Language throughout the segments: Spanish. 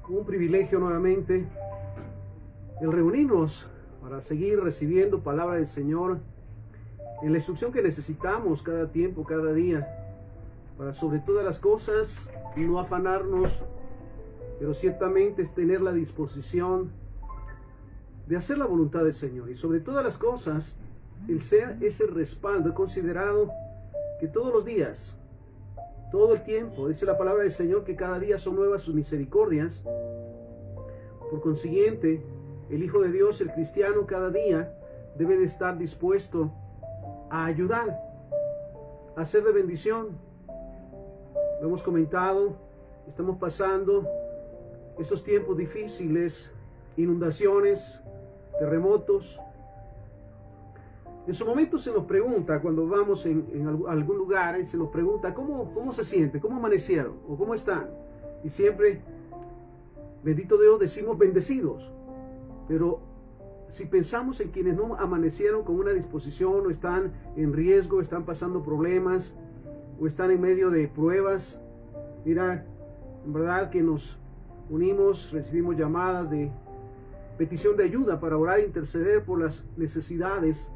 Un privilegio nuevamente el reunirnos para seguir recibiendo palabra del Señor en la instrucción que necesitamos cada tiempo, cada día, para sobre todas las cosas no afanarnos, pero ciertamente es tener la disposición de hacer la voluntad del Señor. Y sobre todas las cosas, el ser ese respaldo. He considerado que todos los días, todo el tiempo, dice la palabra del Señor que cada día son nuevas sus misericordias. Por consiguiente, el Hijo de Dios, el cristiano, cada día debe de estar dispuesto a ayudar, a ser de bendición. Lo hemos comentado, estamos pasando estos tiempos difíciles, inundaciones, terremotos. En su momento se nos pregunta, cuando vamos en algún lugar, se nos pregunta cómo se siente, cómo amanecieron o cómo están. Y siempre, bendito Dios, decimos bendecidos. Pero si pensamos en quienes no amanecieron con una disposición o están en riesgo, están pasando problemas o están en medio de pruebas, mira, en verdad que nos unimos, recibimos llamadas de petición de ayuda para orar e interceder por las necesidades.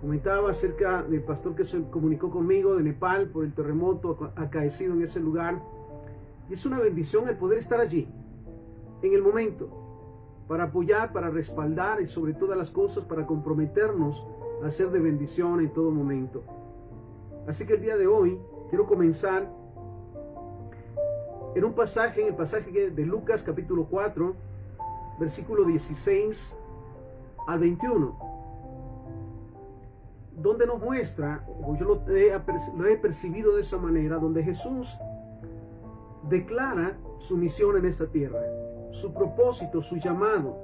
Comentaba acerca del pastor que se comunicó conmigo de Nepal por el terremoto acaecido en ese lugar. Y es una bendición el poder estar allí, en el momento, para apoyar, para respaldar y sobre todas las cosas para comprometernos a ser de bendición en todo momento. Así que el día de hoy quiero comenzar en un pasaje, en el pasaje de Lucas capítulo 4, versículo 16 al 21. Donde nos muestra, o yo lo he percibido de esa manera, donde Jesús declara su misión en esta tierra, su propósito, su llamado,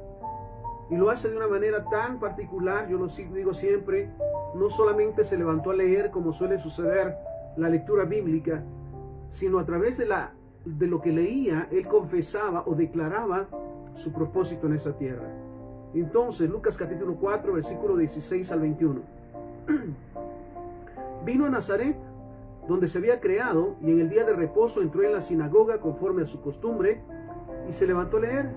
y lo hace de una manera tan particular. Yo lo digo siempre, no solamente se levantó a leer como suele suceder la lectura bíblica, sino a través de lo que leía, él confesaba o declaraba su propósito en esta tierra. Entonces, Lucas capítulo 4, versículo 16 al 21. Vino a Nazaret, donde se había criado, y en el día de reposo entró en la sinagoga conforme a su costumbre, y se levantó a leer.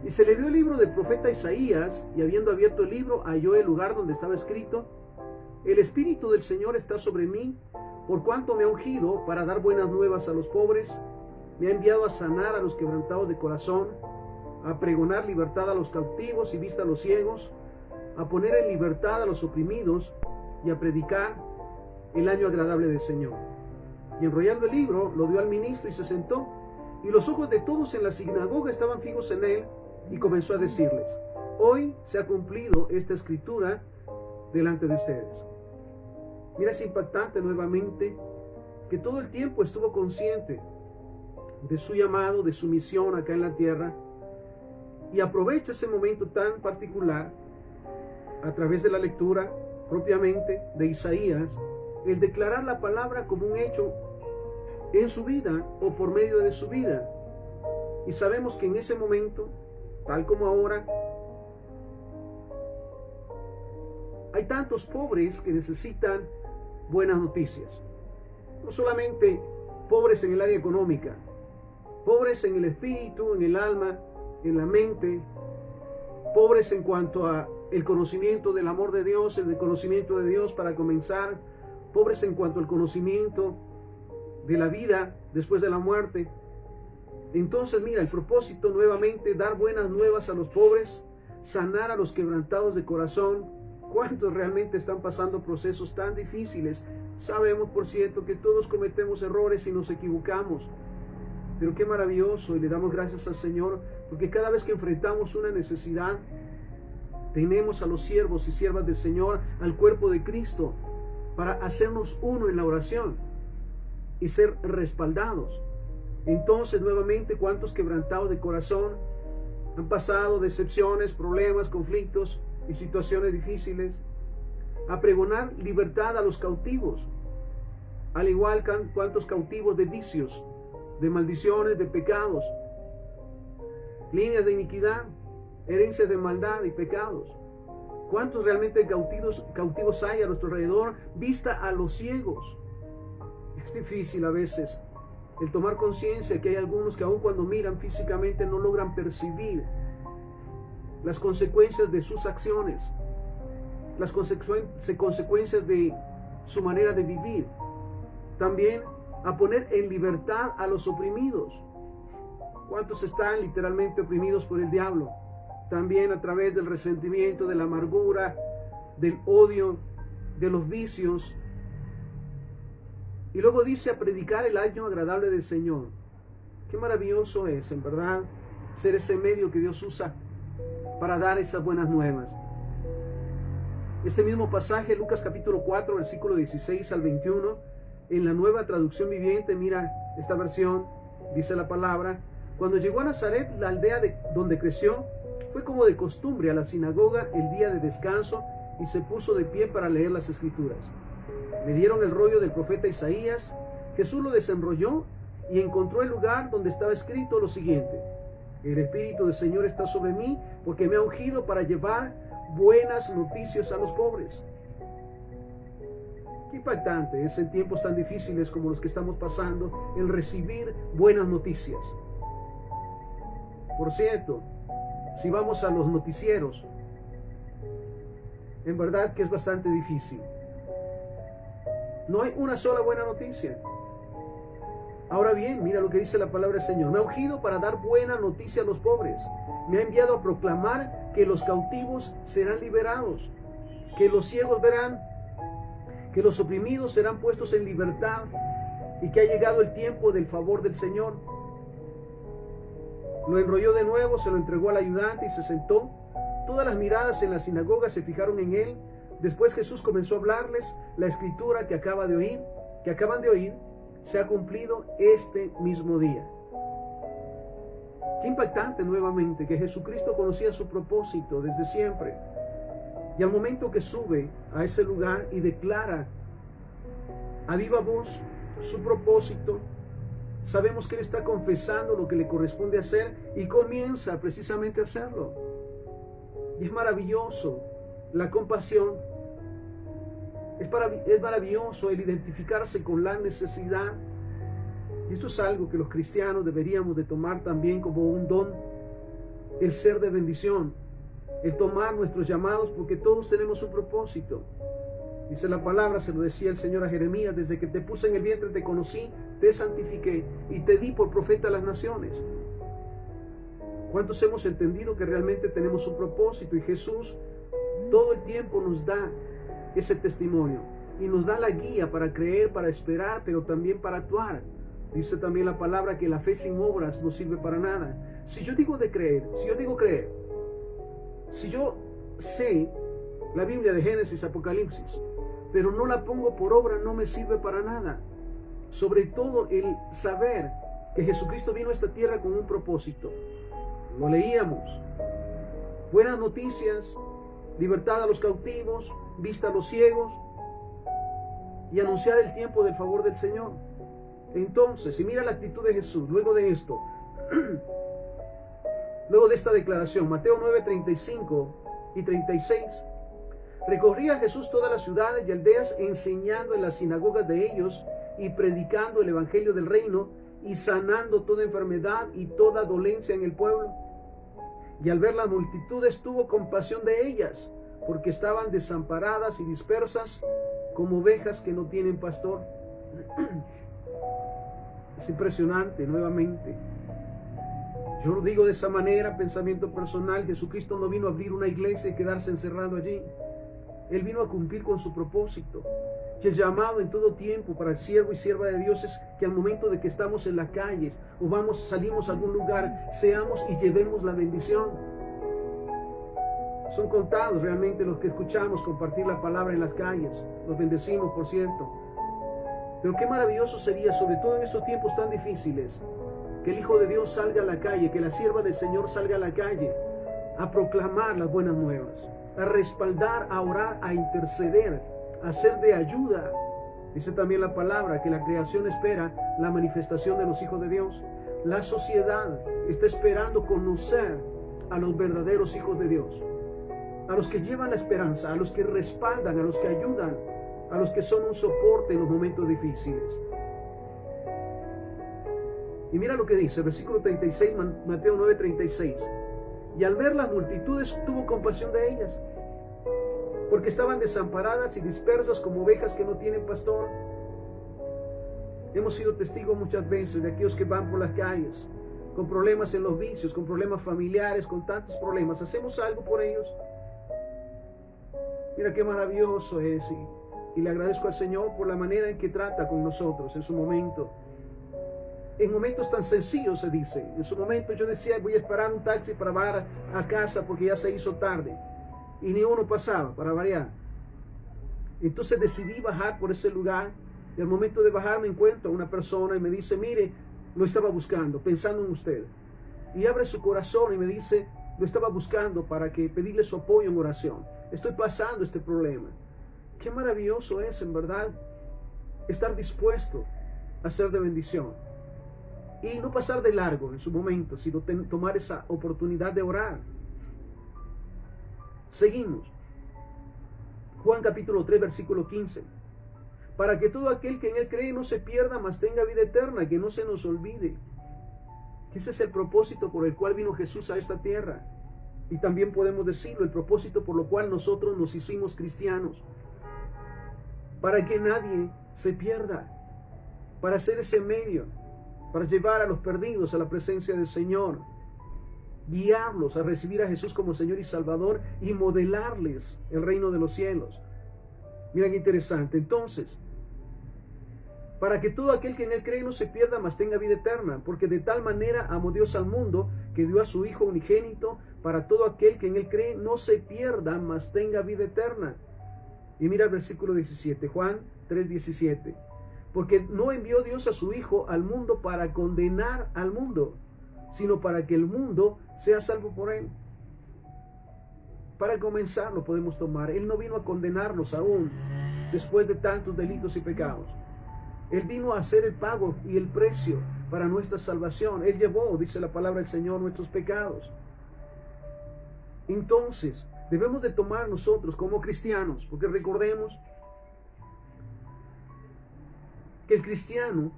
Y se le dio el libro del profeta Isaías, y habiendo abierto el libro, halló el lugar donde estaba escrito: El Espíritu del Señor está sobre mí, por cuanto me ha ungido para dar buenas nuevas a los pobres, me ha enviado a sanar a los quebrantados de corazón, a pregonar libertad a los cautivos y vista a los ciegos, a poner en libertad a los oprimidos y a predicar el año agradable del Señor. Y enrollando el libro, lo dio al ministro y se sentó. Y los ojos de todos en la sinagoga estaban fijos en él, y comenzó a decirles: Hoy se ha cumplido esta escritura delante de ustedes. Mira, es impactante nuevamente que todo el tiempo estuvo consciente de su llamado, de su misión acá en la tierra, y aprovecha ese momento tan particular a través de la lectura propiamente de Isaías, el declarar la palabra como un hecho en su vida o por medio de su vida. Y sabemos que en ese momento, tal como ahora, hay tantos pobres que necesitan buenas noticias. No solamente pobres en el área económica, pobres en el espíritu, en el alma, en la mente, pobres en cuanto a el conocimiento del amor de Dios, el conocimiento de Dios para comenzar, pobres en cuanto al conocimiento de la vida después de la muerte. Entonces, mira, el propósito nuevamente, dar buenas nuevas a los pobres, sanar a los quebrantados de corazón. ¿Cuántos realmente están pasando procesos tan difíciles? Sabemos, por cierto, que todos cometemos errores y nos equivocamos. Pero qué maravilloso, y le damos gracias al Señor, porque cada vez que enfrentamos una necesidad, tenemos a los siervos y siervas del Señor, al cuerpo de Cristo, para hacernos uno en la oración y ser respaldados. Entonces, nuevamente, ¿cuántos quebrantados de corazón han pasado decepciones, problemas, conflictos y situaciones difíciles? A pregonar libertad a los cautivos, al igual que cuántos cautivos de vicios, de maldiciones, de pecados, líneas de iniquidad, herencias de maldad y pecados. ¿Cuántos realmente cautivos hay a nuestro alrededor? Vista a los ciegos. Es difícil a veces el tomar conciencia que hay algunos que aun cuando miran físicamente no logran percibir las consecuencias de sus acciones, las consecuencias de su manera de vivir. También a poner en libertad a los oprimidos. ¿Cuántos están literalmente oprimidos por el diablo? También a través del resentimiento, de la amargura, del odio, de los vicios. Y luego dice a predicar el año agradable del Señor. Qué maravilloso es, en verdad, ser ese medio que Dios usa para dar esas buenas nuevas. Este mismo pasaje, Lucas capítulo 4, versículo 16 al 21, en la Nueva Traducción Viviente, mira esta versión, dice la palabra: cuando llegó a Nazaret, la aldea donde creció, fue como de costumbre a la sinagoga el día de descanso y se puso de pie para leer las Escrituras. Le dieron el rollo del profeta Isaías. Jesús lo desenrolló y encontró el lugar donde estaba escrito lo siguiente: el Espíritu del Señor está sobre mí porque me ha ungido para llevar buenas noticias a los pobres. Qué impactante es en tiempos tan difíciles como los que estamos pasando el recibir buenas noticias. Por cierto, si vamos a los noticieros, en verdad que es bastante difícil. No hay una sola buena noticia. Ahora bien, mira lo que dice la palabra del Señor: me ha ungido para dar buena noticia a los pobres. Me ha enviado a proclamar que los cautivos serán liberados, que los ciegos verán, que los oprimidos serán puestos en libertad y que ha llegado el tiempo del favor del Señor. Lo enrolló de nuevo, se lo entregó al ayudante y se sentó. Todas las miradas en la sinagoga se fijaron en él. Después Jesús comenzó a hablarles: la escritura que acaban de oír, se ha cumplido este mismo día. Qué impactante nuevamente que Jesucristo conocía su propósito desde siempre. Y al momento que sube a ese lugar y declara a viva voz su propósito, sabemos que Él está confesando lo que le corresponde hacer y comienza precisamente a hacerlo. Y es maravilloso la compasión. Es maravilloso el identificarse con la necesidad. Y esto es algo que los cristianos deberíamos de tomar también como un don. El ser de bendición. El tomar nuestros llamados, porque todos tenemos un propósito. Dice la palabra, se lo decía el Señor a Jeremías: desde que te puse en el vientre te conocí, te santifiqué y te di por profeta a las naciones. ¿Cuántos hemos entendido que realmente tenemos un propósito? Y Jesús todo el tiempo nos da ese testimonio y nos da la guía para creer, para esperar, pero también para actuar. Dice también la palabra que la fe sin obras no sirve para nada. Si yo digo creer, si yo sé la Biblia de Génesis, Apocalipsis, pero no la pongo por obra, no me sirve para nada. Sobre todo el saber que Jesucristo vino a esta tierra con un propósito. Lo leíamos. Buenas noticias, libertad a los cautivos, vista a los ciegos y anunciar el tiempo del favor del Señor. Entonces, y mira la actitud de Jesús luego de esto, luego de esta declaración, Mateo 9, 35 y 36. Recorría Jesús todas las ciudades y aldeas, enseñando en las sinagogas de ellos y predicando el evangelio del reino y sanando toda enfermedad y toda dolencia en el pueblo. Y al ver las multitudes tuvo compasión de ellas, porque estaban desamparadas y dispersas como ovejas que no tienen pastor. Es impresionante nuevamente. Yo lo digo de esa manera, pensamiento personal. Jesucristo no vino a abrir una iglesia y quedarse encerrado allí. Él vino a cumplir con su propósito. Y el llamado en todo tiempo para el siervo y sierva de Dios es que al momento de que estamos en las calles o salimos a algún lugar, seamos y llevemos la bendición. Son contados realmente los que escuchamos compartir la palabra en las calles. Los bendecimos, por cierto. Pero qué maravilloso sería, sobre todo en estos tiempos tan difíciles, que el Hijo de Dios salga a la calle, que la sierva del Señor salga a la calle a proclamar las buenas nuevas, a respaldar, a orar, a interceder, a ser de ayuda. Dice también la palabra que la creación espera la manifestación de los hijos de Dios. La sociedad está esperando conocer a los verdaderos hijos de Dios, a los que llevan la esperanza, a los que respaldan, a los que ayudan, a los que son un soporte en los momentos difíciles. Y mira lo que dice, versículo 36, Mateo 9:36. Y al ver las multitudes tuvo compasión de ellas, porque estaban desamparadas y dispersas como ovejas que no tienen pastor. Hemos sido testigos muchas veces de aquellos que van por las calles con problemas en los vicios, con problemas familiares, con tantos problemas. ¿Hacemos algo por ellos? Mira qué maravilloso es, y le agradezco al Señor por la manera en que trata con nosotros en su momento. En momentos tan sencillos, se dice. En su momento yo decía, voy a esperar un taxi para bajar a casa porque ya se hizo tarde. Y ni uno pasaba, para variar. Entonces decidí bajar por ese lugar. Y al momento de bajar me encuentro a una persona y me dice, mire, lo estaba buscando, pensando en usted. Y abre su corazón y me dice, lo estaba buscando para pedirle su apoyo en oración. Estoy pasando este problema. Qué maravilloso es, en verdad, estar dispuesto a ser de bendición. Y no pasar de largo en su momento, sino tomar esa oportunidad de orar. Seguimos. Juan capítulo 3, versículo 15. Para que todo aquel que en él cree no se pierda, mas tenga vida eterna, que no se nos olvide. Ese es el propósito por el cual vino Jesús a esta tierra. Y también podemos decirlo, el propósito por lo cual nosotros nos hicimos cristianos. Para que nadie se pierda. Para ser ese medio. Para llevar a los perdidos a la presencia del Señor. Guiarlos a recibir a Jesús como Señor y Salvador y modelarles el reino de los cielos. Mira qué interesante. Entonces, para que todo aquel que en él cree no se pierda, mas tenga vida eterna, porque de tal manera amó Dios al mundo, que dio a su Hijo unigénito, para todo aquel que en él cree no se pierda, mas tenga vida eterna. Y mira el versículo 17, Juan 3:17. Porque no envió Dios a su Hijo al mundo para condenar al mundo, sino para que el mundo sea salvo por él. Para comenzar lo podemos tomar. Él no vino a condenarnos aún después de tantos delitos y pecados. Él vino a hacer el pago y el precio para nuestra salvación. Él llevó, dice la palabra del Señor, nuestros pecados. Entonces, debemos de tomar nosotros como cristianos, porque recordemos que el cristiano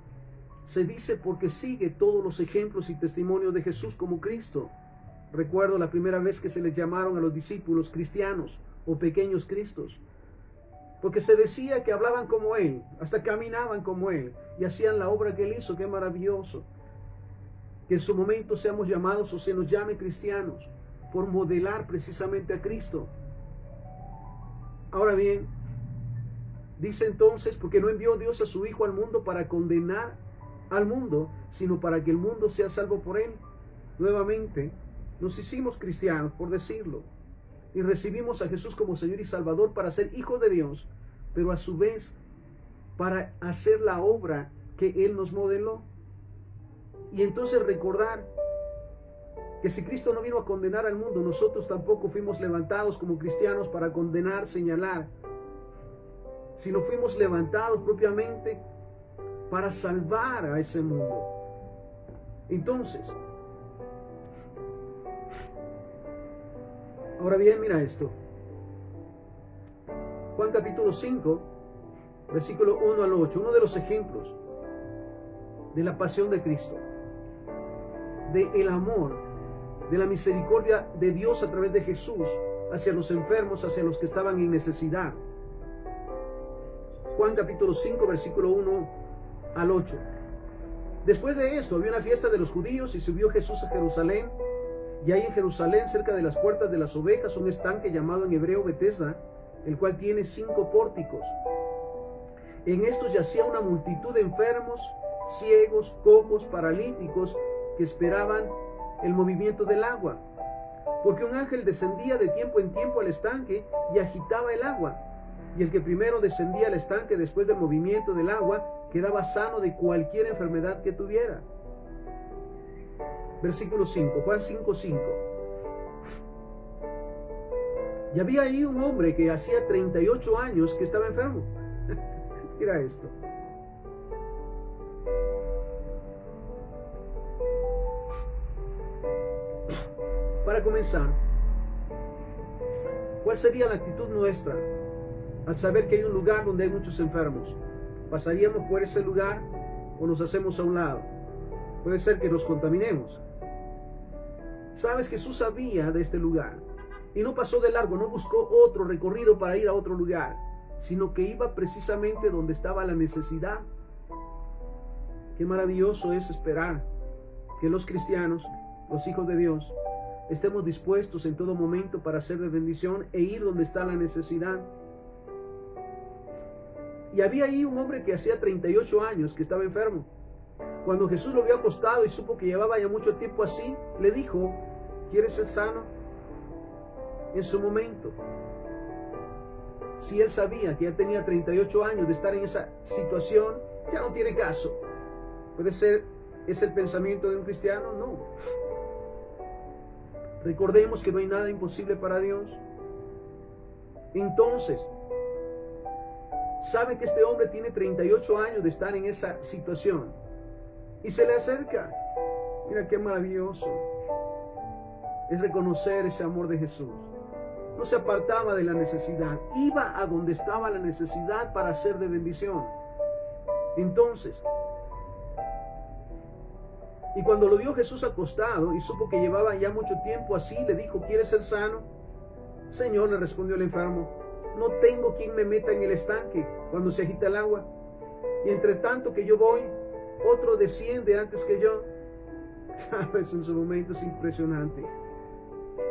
se dice porque sigue todos los ejemplos y testimonios de Jesús como Cristo. Recuerdo la primera vez que se les llamaron a los discípulos cristianos o pequeños cristos, porque se decía que hablaban como Él, hasta caminaban como Él y hacían la obra que Él hizo. Qué maravilloso que en su momento seamos llamados o se nos llame cristianos por modelar precisamente a Cristo. Ahora bien, dice entonces, porque no envió Dios a su Hijo al mundo para condenar al mundo, sino para que el mundo sea salvo por Él. Nuevamente, nos hicimos cristianos, por decirlo, y recibimos a Jesús como Señor y Salvador para ser hijos de Dios, pero a su vez para hacer la obra que Él nos modeló. Y entonces recordar que si Cristo no vino a condenar al mundo, nosotros tampoco fuimos levantados como cristianos para condenar, señalar, sino fuimos levantados propiamente para salvar a ese mundo. Entonces, ahora bien, mira esto. Juan capítulo 5, versículo 1 al 8, uno de los ejemplos de la pasión de Cristo, de el amor, de la misericordia de Dios a través de Jesús hacia los enfermos, hacia los que estaban en necesidad. Juan capítulo 5, versículo 1 al 8. Después de esto había una fiesta de los judíos y subió Jesús a Jerusalén. Y ahí en Jerusalén, cerca de las puertas de las ovejas, un estanque llamado en hebreo Betesda, el cual tiene 5 pórticos. En estos yacía una multitud de enfermos, ciegos, cojos, paralíticos, que esperaban el movimiento del agua. Porque un ángel descendía de tiempo en tiempo al estanque y agitaba el agua. Y el que primero descendía al estanque después del movimiento del agua, quedaba sano de cualquier enfermedad que tuviera. Versículo 5, Juan 5:5. Y había ahí un hombre que hacía 38 años que estaba enfermo. Mira esto. Para comenzar, ¿cuál sería la actitud nuestra al saber que hay un lugar donde hay muchos enfermos? ¿Pasaríamos por ese lugar o nos hacemos a un lado? Puede ser que nos contaminemos. Sabes, Jesús sabía de este lugar y no pasó de largo, no buscó otro recorrido para ir a otro lugar, sino que iba precisamente donde estaba la necesidad. Qué maravilloso es esperar que los cristianos, los hijos de Dios, estemos dispuestos en todo momento para ser de bendición e ir donde está la necesidad. Y había ahí un hombre que hacía 38 años que estaba enfermo. Cuando Jesús lo vio acostado y supo que llevaba ya mucho tiempo así, le dijo: ¿quieres ser sano? En su momento, si él sabía que ya tenía 38 años de estar en esa situación, ya no tiene caso. ¿Puede ser, es el pensamiento de un cristiano? No. Recordemos que no hay nada imposible para Dios. Entonces, sabe que este hombre tiene 38 años de estar en esa situación y se le acerca. Mira qué maravilloso es reconocer ese amor de Jesús. No se apartaba de la necesidad, iba a donde estaba la necesidad para ser de bendición. Entonces, y cuando lo vio Jesús acostado y supo que llevaba ya mucho tiempo así, le dijo: ¿quieres ser sano? Señor, le respondió el enfermo, no tengo quien me meta en el estanque cuando se agita el agua, y entre tanto que yo voy, otro desciende antes que yo. Sabes, en su momento es impresionante.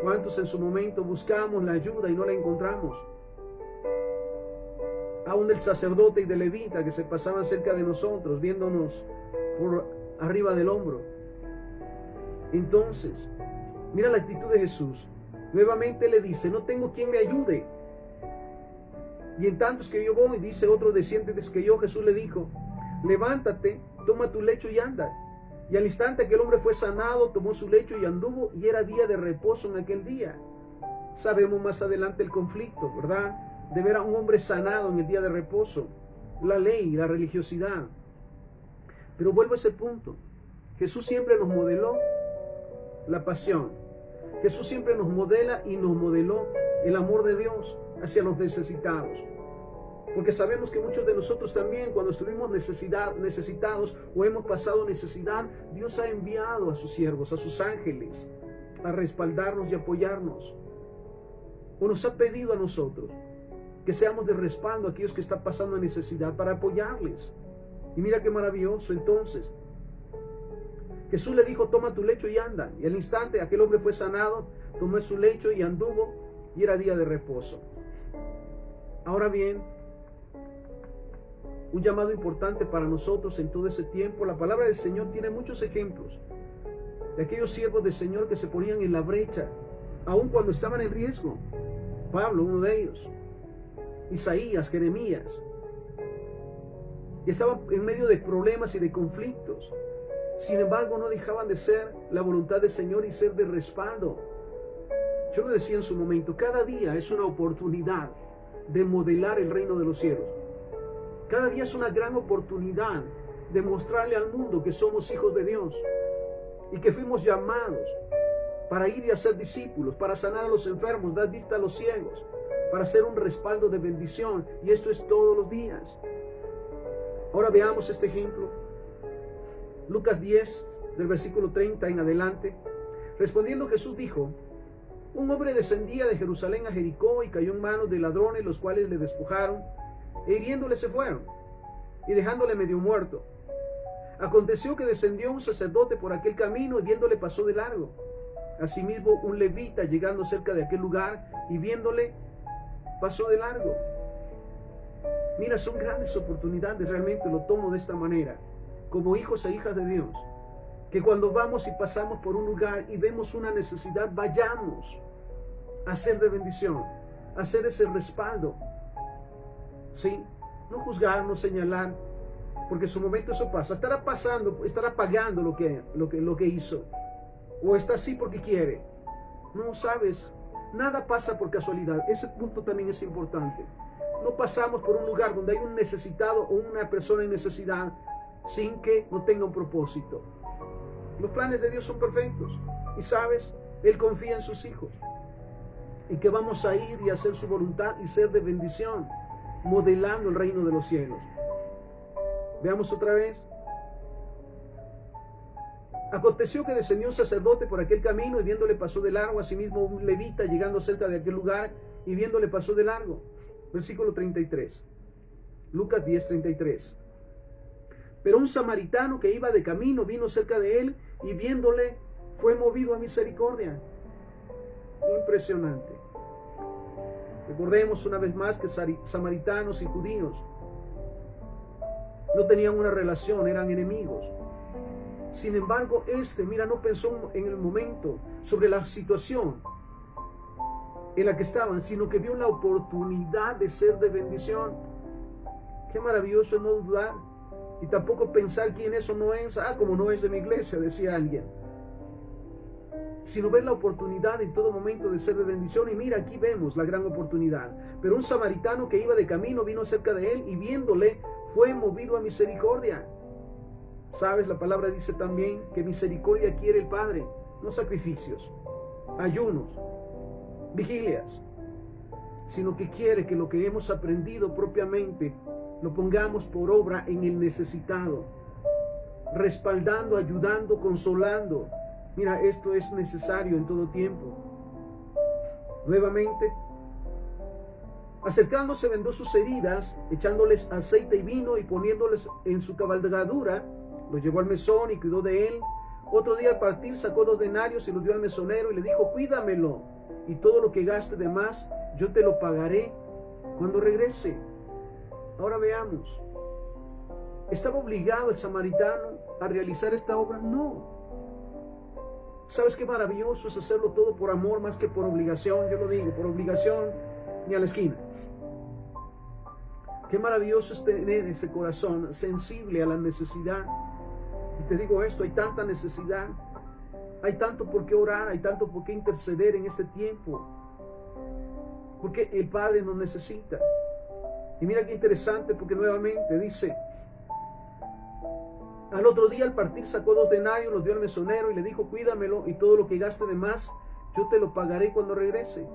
¿Cuántos en su momento buscamos la ayuda y no la encontramos? Aún del sacerdote y del levita que se pasaban cerca de nosotros, viéndonos por arriba del hombro. Entonces, mira la actitud de Jesús. Nuevamente le dice: no tengo quien me ayude. Y en tantos que yo voy, dice otro desciende antes que yo. Jesús le dijo: levántate, toma tu lecho y anda. Y al instante que el hombre fue sanado, tomó su lecho y anduvo, y era día de reposo en aquel día. Sabemos más adelante el conflicto, ¿verdad? De ver a un hombre sanado en el día de reposo. La ley, la religiosidad. Pero vuelvo a ese punto. Jesús siempre nos modeló la pasión. Jesús siempre nos modela y nos modeló el amor de Dios hacia los necesitados. Porque sabemos que muchos de nosotros también, cuando estuvimos necesitados o hemos pasado necesidad, Dios ha enviado a sus siervos, a sus ángeles, a respaldarnos y apoyarnos. O nos ha pedido a nosotros que seamos de respaldo a aquellos que están pasando necesidad para apoyarles. Y mira qué maravilloso. Entonces, Jesús le dijo: toma tu lecho y anda. Y al instante aquel hombre fue sanado, tomó su lecho y anduvo, y era día de reposo. Ahora bien, un llamado importante para nosotros en todo ese tiempo. La palabra del Señor tiene muchos ejemplos de aquellos siervos del Señor que se ponían en la brecha, aun cuando estaban en riesgo. Pablo, uno de ellos. Isaías, Jeremías. Y estaban en medio de problemas y de conflictos. Sin embargo, no dejaban de ser la voluntad del Señor y ser de respaldo. Yo lo decía en su momento, cada día es una oportunidad de modelar el reino de los cielos. Cada día es una gran oportunidad de mostrarle al mundo que somos hijos de Dios y que fuimos llamados para ir y hacer discípulos, para sanar a los enfermos, dar vista a los ciegos, para ser un respaldo de bendición. Y esto es todos los días. Ahora veamos este ejemplo. Lucas 10, del versículo 30 en adelante. Respondiendo Jesús dijo: un hombre descendía de Jerusalén a Jericó y cayó en manos de ladrones, los cuales le despojaron e hiriéndole se fueron, y dejándole medio muerto. Aconteció que descendió un sacerdote por aquel camino y viéndole pasó de largo. Asimismo un levita, llegando cerca de aquel lugar y viéndole, pasó de largo. Mira, son grandes oportunidades, realmente lo tomo de esta manera, como hijos e hijas de Dios, que cuando vamos y pasamos por un lugar y vemos una necesidad, vayamos a ser de bendición, a hacer ese respaldo. Sí, no juzgar, no señalar, porque en su momento eso pasa. Estará pagando lo que hizo, o está así porque quiere. No, sabes, nada pasa por casualidad. Ese punto también es importante. No pasamos por un lugar donde hay un necesitado o una persona en necesidad sin que no tenga un propósito. Los planes de Dios son perfectos y sabes, Él confía en sus hijos y que vamos a ir y hacer su voluntad y ser de bendición, modelando el reino de los cielos. Veamos otra vez. Aconteció que descendió un sacerdote por aquel camino y viéndole pasó de largo, asimismo un levita llegando cerca de aquel lugar y viéndole pasó de largo. Versículo 33. Lucas 10:33. Pero un samaritano que iba de camino vino cerca de él y viéndole fue movido a misericordia. Impresionante. Recordemos una vez más que samaritanos y judíos no tenían una relación, eran enemigos. Sin embargo, no pensó en el momento sobre la situación en la que estaban, sino que vio la oportunidad de ser de bendición. Qué maravilloso es no dudar y tampoco pensar quién es o no es. Como no es de mi iglesia, decía alguien. Sino ver la oportunidad en todo momento de ser de bendición. Y mira, aquí vemos la gran oportunidad. Pero un samaritano que iba de camino vino cerca de él y viéndole fue movido a misericordia. Sabes, la palabra dice también que misericordia quiere el Padre, no sacrificios, ayunos, vigilias, sino que quiere que lo que hemos aprendido propiamente lo pongamos por obra en el necesitado, respaldando, ayudando, consolando. Mira, esto es necesario en todo tiempo. Nuevamente, acercándose vendó sus heridas, echándoles aceite y vino y poniéndoles en su cabalgadura, lo llevó al mesón y cuidó de él. Otro día al partir sacó 2 denarios y los dio al mesonero y le dijo: cuídamelo, y todo lo que gaste de más yo te lo pagaré cuando regrese. Ahora veamos, ¿estaba obligado el samaritano a realizar esta obra? No. ¿Sabes qué maravilloso es hacerlo todo por amor más que por obligación? Yo lo digo, por obligación ni a la esquina. Qué maravilloso es tener ese corazón sensible a la necesidad. Y te digo esto, hay tanta necesidad, hay tanto por qué orar, hay tanto por qué interceder en este tiempo, porque el Padre nos necesita. Y mira qué interesante, porque nuevamente dice: al otro día al partir sacó 2 denarios, los dio al mesonero y le dijo: cuídamelo, y todo lo que gaste de más yo te lo pagaré cuando regrese.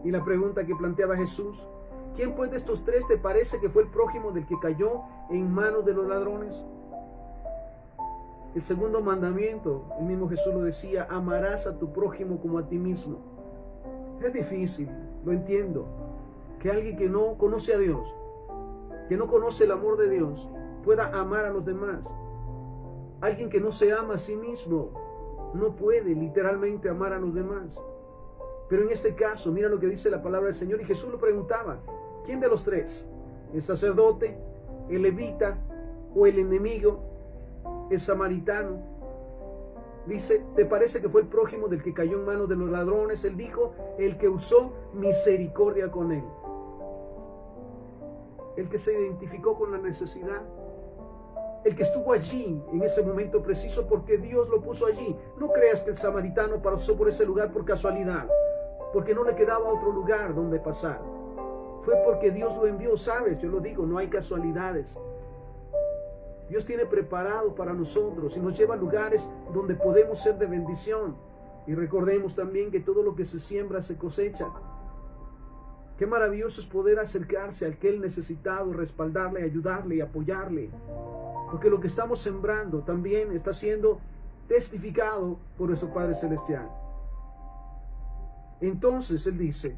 Y la pregunta que planteaba Jesús: ¿quién pues de estos 3 te parece que fue el prójimo del que cayó en manos de los ladrones? El segundo mandamiento, el mismo Jesús lo decía: amarás a tu prójimo como a ti mismo. Es difícil, lo entiendo, que alguien que no conoce a Dios, que no conoce el amor de Dios, pueda amar a los demás. Alguien que no se ama a sí mismo no puede literalmente amar a los demás. Pero en este caso, mira lo que dice la palabra del Señor. Y Jesús lo preguntaba: ¿quién de los 3? ¿El sacerdote, el levita o el enemigo, el samaritano? Dice: ¿te parece que fue el prójimo del que cayó en manos de los ladrones? Él dijo: el que usó misericordia con él. El que se identificó con la necesidad. El que estuvo allí en ese momento preciso porque Dios lo puso allí. No creas que el samaritano pasó por ese lugar por casualidad, porque no le quedaba otro lugar donde pasar. Fue porque Dios lo envió, ¿sabes? Yo lo digo, no hay casualidades. Dios tiene preparado para nosotros y nos lleva a lugares donde podemos ser de bendición. Y recordemos también que todo lo que se siembra se cosecha. Qué maravilloso es poder acercarse al que aquel necesitado, respaldarle, ayudarle y apoyarle. Porque lo que estamos sembrando también está siendo testificado por nuestro Padre Celestial. Entonces Él dice: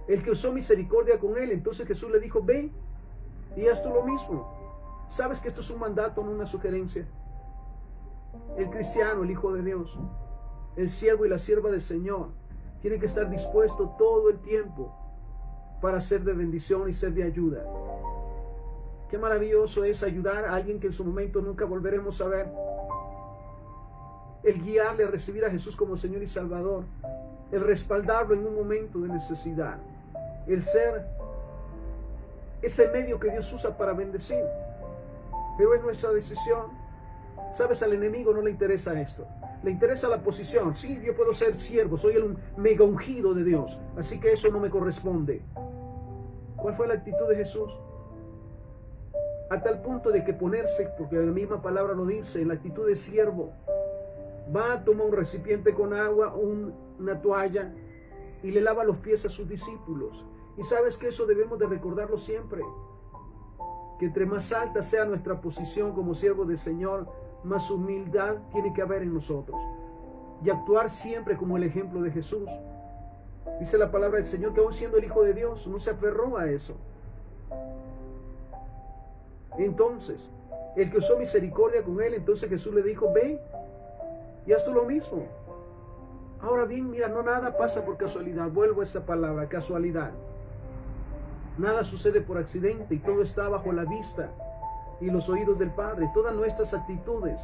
el que usó misericordia con él. Entonces Jesús le dijo: ve y haz tú lo mismo. ¿Sabes que esto es un mandato, no una sugerencia? El cristiano, el Hijo de Dios, el siervo y la sierva del Señor, tiene que estar dispuesto todo el tiempo para ser de bendición y ser de ayuda. Qué maravilloso es ayudar a alguien que en su momento nunca volveremos a ver. El guiarle a recibir a Jesús como Señor y Salvador. El respaldarlo en un momento de necesidad. El ser ese medio que Dios usa para bendecir. Pero es nuestra decisión. Sabes, al enemigo no le interesa esto. Le interesa la posición. Sí, yo puedo ser siervo, soy el mega ungido de Dios, así que eso no me corresponde. ¿Cuál fue la actitud de Jesús? A tal punto de que ponerse, porque la misma palabra lo dice, en la actitud de siervo. Va, toma un recipiente con agua, una toalla, y le lava los pies a sus discípulos. Y sabes que eso debemos de recordarlo siempre. Que entre más alta sea nuestra posición como siervo del Señor, más humildad tiene que haber en nosotros. Y actuar siempre como el ejemplo de Jesús. Dice la palabra del Señor que aún siendo el Hijo de Dios, no se aferró a eso. Entonces, el que usó misericordia con él, entonces Jesús le dijo, ve y haz tú lo mismo. Ahora bien, mira, no nada pasa por casualidad. Vuelvo a esa palabra, casualidad. Nada sucede por accidente y todo está bajo la vista y los oídos del Padre. Todas nuestras actitudes,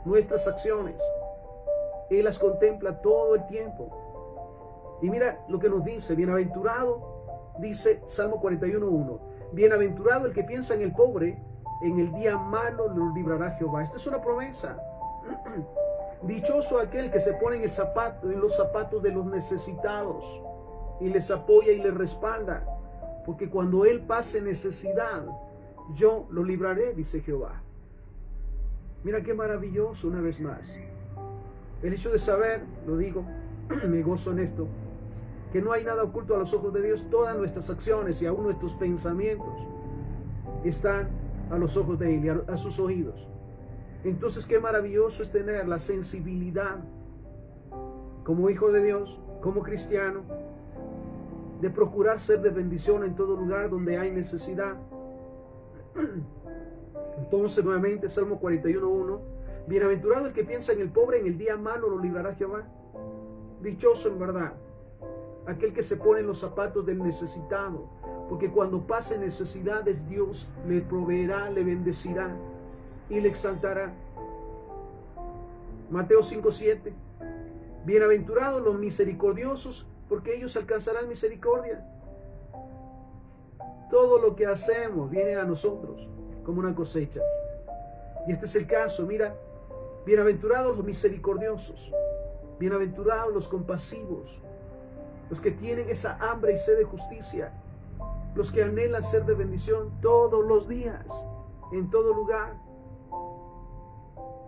nuestras acciones, Él las contempla todo el tiempo. Y mira lo que nos dice, bienaventurado, dice Salmo 41:1, bienaventurado el que piensa en el pobre, en el día malo lo librará Jehová. Esta es una promesa. Dichoso aquel que se pone en los zapatos de los necesitados y les apoya y les respalda, porque cuando él pase necesidad, yo lo libraré, dice Jehová. Mira qué maravilloso, una vez más. El hecho de saber, lo digo, me gozo en esto, que no hay nada oculto a los ojos de Dios. Todas nuestras acciones y aún nuestros pensamientos están a los ojos de Él y a sus oídos. Entonces qué maravilloso es tener la sensibilidad como hijo de Dios, como cristiano, de procurar ser de bendición en todo lugar donde hay necesidad. Entonces nuevamente Salmo 41:1, bienaventurado el que piensa en el pobre, en el día malo lo librará Jehová. Dichoso en verdad aquel que se pone en los zapatos del necesitado, porque cuando pase necesidades Dios le proveerá, le bendecirá y le exaltará. Mateo 5:7, bienaventurados los misericordiosos, porque ellos alcanzarán misericordia. Todo lo que hacemos viene a nosotros como una cosecha. Y este es el caso, mira, bienaventurados los misericordiosos, bienaventurados los compasivos, los que tienen esa hambre y sed de justicia, los que anhelan ser de bendición todos los días, en todo lugar,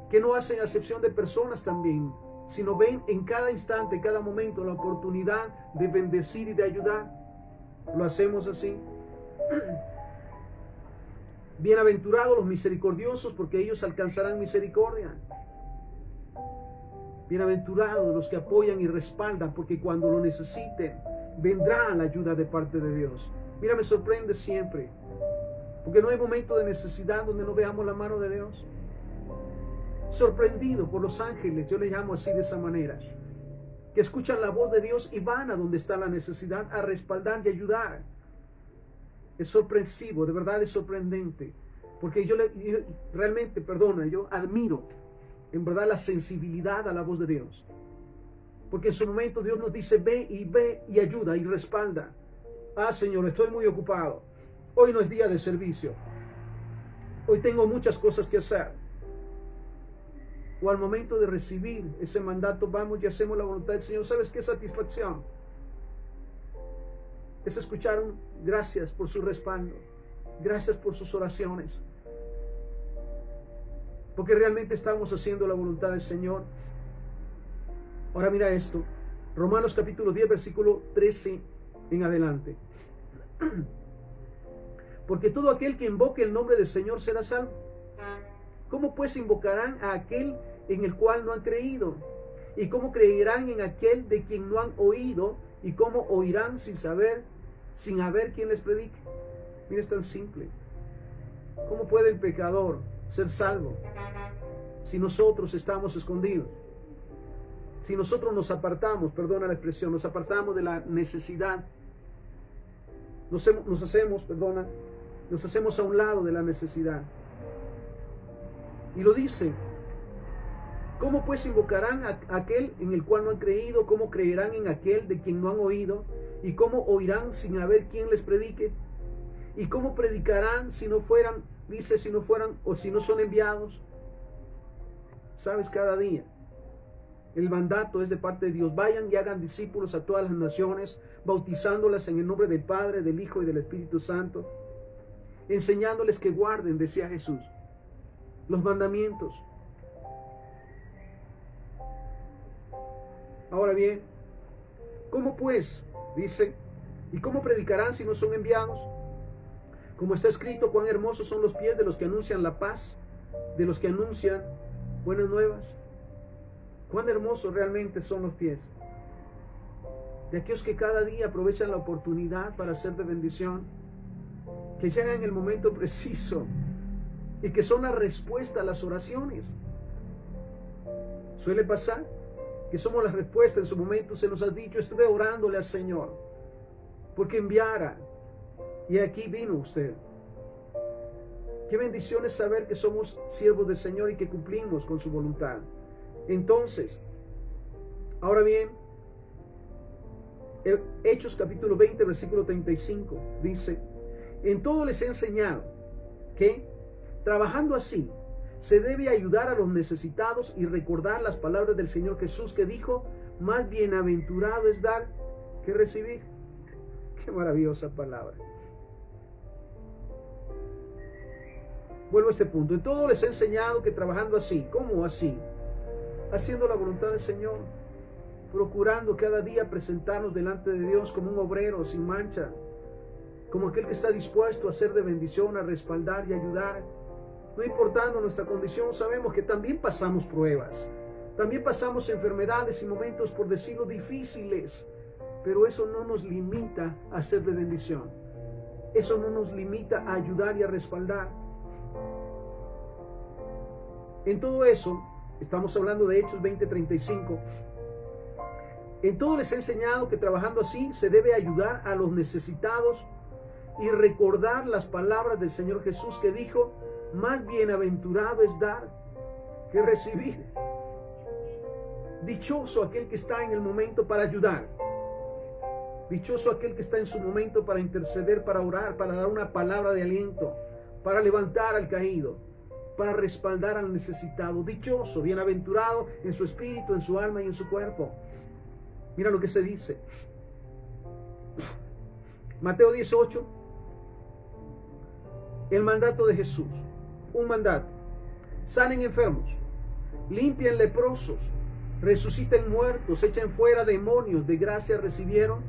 que no hacen acepción de personas también, sino ven en cada instante, en cada momento la oportunidad de bendecir y de ayudar. Lo hacemos así. Bienaventurados los misericordiosos, porque ellos alcanzarán misericordia. Bienaventurados los que apoyan y respaldan, porque cuando lo necesiten, vendrá la ayuda de parte de Dios. Mira, me sorprende siempre, porque no hay momento de necesidad donde no veamos la mano de Dios. Sorprendido por los ángeles, yo le llamo así de esa manera, que escuchan la voz de Dios y van a donde está la necesidad a respaldar y ayudar. Es sorpresivo, de verdad es sorprendente, porque yo realmente, yo admiro en verdad la sensibilidad a la voz de Dios, porque en su momento Dios nos dice ve y ayuda y respalda. Ah, Señor, estoy muy ocupado, hoy no es día de servicio, hoy tengo muchas cosas que hacer. O al momento de recibir ese mandato, vamos y hacemos la voluntad del Señor. ¿Sabes qué satisfacción? Es escuchar un gracias por su respaldo, gracias por sus oraciones, porque realmente estamos haciendo la voluntad del Señor. Ahora mira esto, Romanos capítulo 10, versículo 13 en adelante. Porque todo aquel que invoque el nombre del Señor será salvo. ¿Cómo pues invocarán a aquel en el cual no han creído? ¿Y cómo creerán en aquel de quien no han oído? ¿Y cómo oirán sin haber quien les predique? Mira, es tan simple. ¿Cómo puede el pecador ser salvo si nosotros estamos escondidos? Si nosotros nos apartamos, perdona la expresión, nos apartamos de la necesidad, nos hacemos a un lado de la necesidad. Y lo dice, ¿cómo pues invocarán a aquel en el cual no han creído? ¿Cómo creerán en aquel de quien no han oído? ¿Y cómo oirán sin haber quien les predique? ¿Y cómo predicarán si no fueran o si no son enviados? Sabes, cada día el mandato es de parte de Dios. Vayan y hagan discípulos a todas las naciones, bautizándolas en el nombre del Padre, del Hijo y del Espíritu Santo, enseñándoles que guarden, decía Jesús, los mandamientos. Ahora bien, ¿cómo pues? Dice, ¿y cómo predicarán si no son enviados? Como está escrito, cuán hermosos son los pies de los que anuncian la paz, de los que anuncian buenas nuevas. Cuán hermosos realmente son los pies de aquellos que cada día aprovechan la oportunidad para ser de bendición, que llegan en el momento preciso y que son la respuesta a las oraciones. Suele pasar que somos la respuesta. En su momento se nos ha dicho: estuve orándole al Señor porque enviara, y aquí vino usted. Qué bendición es saber que somos siervos del Señor y que cumplimos con su voluntad. Entonces, ahora bien, Hechos capítulo 20, versículo 35, dice: en todo les he enseñado que, trabajando así, se debe ayudar a los necesitados y recordar las palabras del Señor Jesús, que dijo: más bienaventurado es dar que recibir. Qué maravillosa palabra. Vuelvo a este punto. En todo les he enseñado que trabajando así, ¿cómo así? Haciendo la voluntad del Señor, procurando cada día presentarnos delante de Dios como un obrero sin mancha, como aquel que está dispuesto a ser de bendición, a respaldar y ayudar. No importando nuestra condición, sabemos que también pasamos pruebas, también pasamos enfermedades y momentos, por decirlo, difíciles, pero eso no nos limita a ser de bendición. Eso no nos limita a ayudar y a respaldar. En todo eso, estamos hablando de Hechos 20:35. En todo les he enseñado que trabajando así se debe ayudar a los necesitados y recordar las palabras del Señor Jesús, que dijo: más bienaventurado es dar que recibir. Dichoso aquel que está en el momento para ayudar. Dichoso aquel que está en su momento para interceder, para orar, para dar una palabra de aliento, para levantar al caído, para respaldar al necesitado. Dichoso, bienaventurado en su espíritu, en su alma y en su cuerpo. Mira lo que se dice. Mateo 18. El mandato de Jesús. Un mandato. Sanen enfermos, limpian leprosos, resuciten muertos, echen fuera demonios. De gracia recibieron,